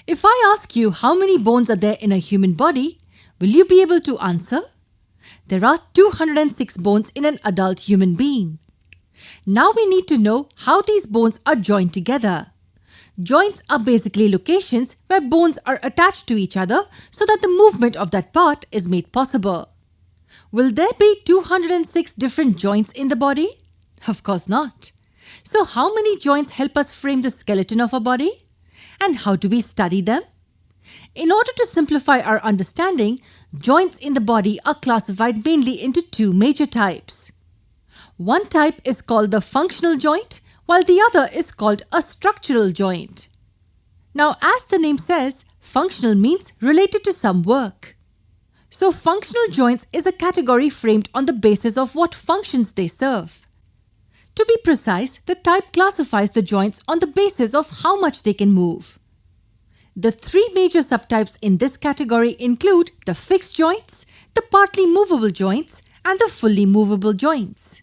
If I ask you how many bones are there in a human body, will you be able to answer? There are 206 bones in an adult human being. Now we need to know how these bones are joined together. Joints are basically locations where bones are attached to each other so that the movement of that part is made possible. Will there be 206 different joints in the body? Of course not. So how many joints help us frame the skeleton of our body? And how do we study them? In order to simplify our understanding, joints in the body are classified mainly into two major types. One type is called the functional joint, while the other is called a structural joint. Now, as the name says, functional means related to some work. So, functional joints is a category framed on the basis of what functions they serve. To be precise, the type classifies the joints on the basis of how much they can move. The three major subtypes in this category include the fixed joints, the partly movable joints, and the fully movable joints.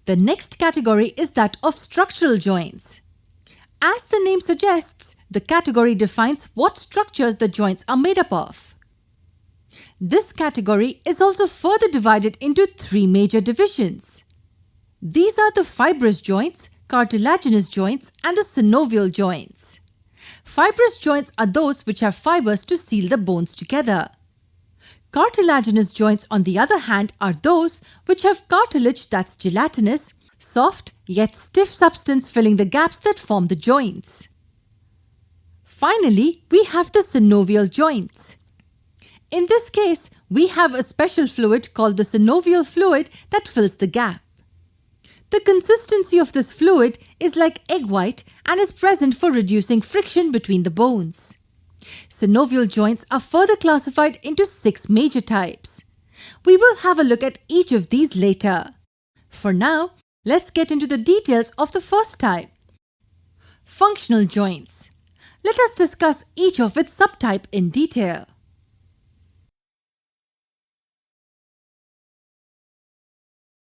The next category is that of structural joints. As the name suggests, the category defines what structures the joints are made up of. This category is also further divided into three major divisions. These are the fibrous joints, cartilaginous joints, and the synovial joints. Fibrous joints are those which have fibers to seal the bones together. Cartilaginous joints, on the other hand, are those which have cartilage that's gelatinous, soft yet stiff substance filling the gaps that form the joints. Finally, we have the synovial joints. In this case, we have a special fluid called the synovial fluid that fills the gap. The consistency of this fluid is like egg white and is present for reducing friction between the bones. Synovial joints are further classified into 6 major types. We will have a look at each of these later. For now, let's get into the details of the first type. Functional joints. Let us discuss each of its subtype in detail.